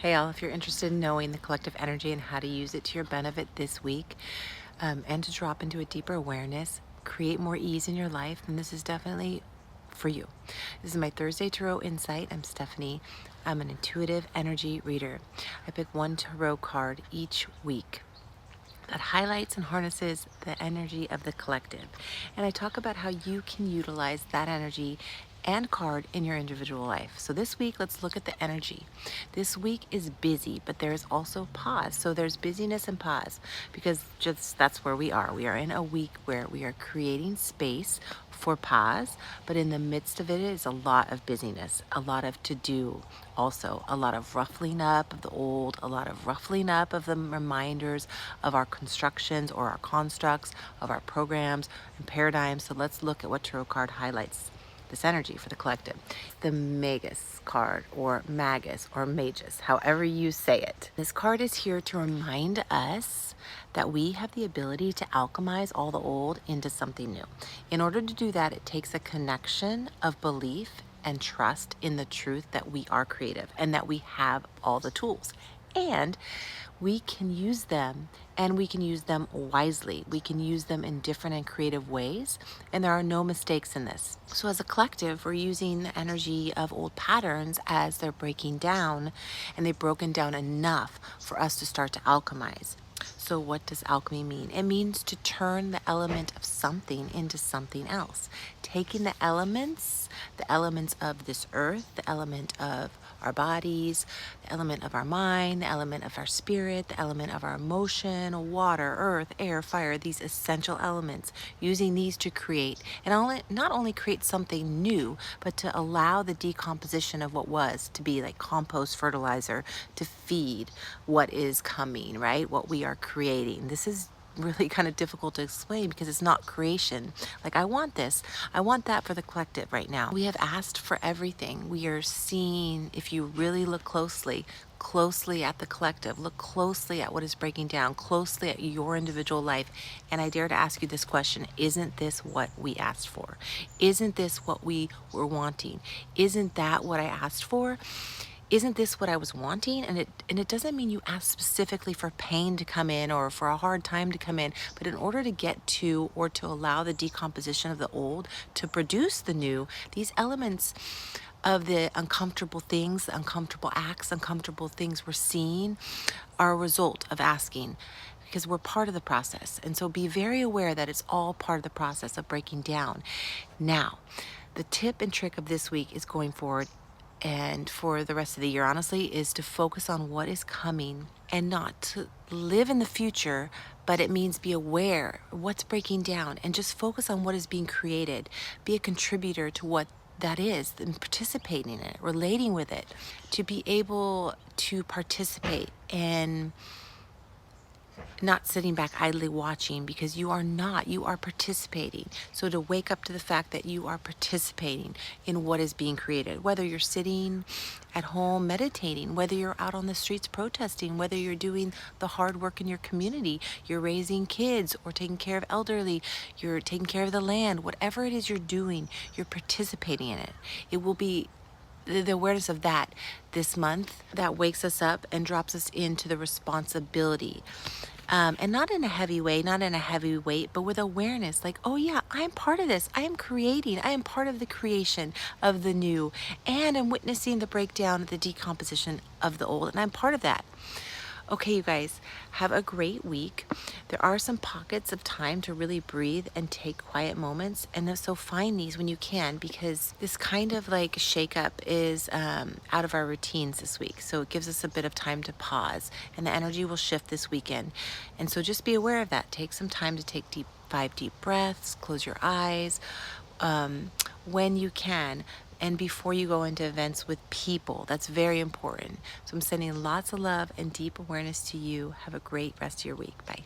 Hey, all, if you're interested in knowing the collective energy and how to use it to your benefit this week, and to drop into a deeper awareness, create more ease in your life, then this is definitely for you. This is my Thursday Tarot Insight. I'm Stephanie. I'm an intuitive energy reader. I pick one tarot card each week that highlights and harnesses the energy of the collective. And I talk about how you can utilize that energy and card in your individual life. So this week, let's look at the energy. This week is busy, but there is also pause. So there's busyness and pause because just that's where we are. We are in a week where we are creating space for pause, but in the midst of it is a lot of busyness, a lot of to do, also a lot of ruffling up of the old, a lot of ruffling up of the reminders of our constructions or our constructs, of our programs and paradigms. So let's look at what tarot card highlights this energy for the collective. The Magus card, or Magus, or Magus, however you say it. This card is here to remind us that we have the ability to alchemize all the old into something new. In order to do that, it takes a connection of belief and trust in the truth that we are creative and that we have all the tools. And we can use them, and we can use them wisely. We can use them in different and creative ways, and there are no mistakes in this. So as a collective, we're using the energy of old patterns as they're breaking down, and they've broken down enough for us to start to alchemize. So what does alchemy mean? It means to turn the element of something into something else. Taking the elements of this earth, the element of our bodies, the element of our mind, the element of our spirit, the element of our emotion, water, earth, air, fire, these essential elements, using these to create, and not only create something new, but to allow the decomposition of what was to be like compost fertilizer to feed what is coming, right? What we are creating. This is really kind of difficult to explain because it's not creation. Like, I want this, I want that for the collective right now. We have asked for everything. We are seeing, if you really look closely at the collective, look closely at what is breaking down, closely at your individual life. And I dare to ask you this question: isn't this what we asked for? Isn't this what we were wanting? Isn't that what I asked for? Isn't this what I was wanting? And it doesn't mean you ask specifically for pain to come in or for a hard time to come in, but in order to get to, or to allow the decomposition of the old to produce the new, these elements of the uncomfortable things, the uncomfortable acts, uncomfortable things we're seeing are a result of asking, because we're part of the process. And so be very aware that it's all part of the process of breaking down. Now, the tip and trick of this week is going forward and for the rest of the year, honestly, is to focus on what is coming and not to live in the future, but it means be aware what's breaking down and just focus on what is being created. Be a contributor to what that is and participating in it, relating with it, to be able to participate and not sitting back idly watching, because you are not, you are participating. So to wake up to the fact that you are participating in what is being created, whether you're sitting at home meditating, whether you're out on the streets protesting, whether you're doing the hard work in your community, you're raising kids or taking care of elderly, you're taking care of the land, whatever it is you're doing, you're participating in it. It will be the awareness of that this month that wakes us up and drops us into the responsibility. And not in a heavy way, not in a heavy weight, but with awareness, like, oh yeah, I'm part of this. I am creating. I am part of the creation of the new, and I'm witnessing the breakdown, the decomposition of the old, and I'm part of that. Okay, you guys, have a great week. There are some pockets of time to really breathe and take quiet moments. And so find these when you can, because this kind of like shake up is out of our routines this week. So it gives us a bit of time to pause, and the energy will shift this weekend. And so just be aware of that. Take some time to take 5 deep breaths, close your eyes when you can, and before you go into events with people. That's very important. So I'm sending lots of love and deep awareness to you. Have a great rest of your week. Bye.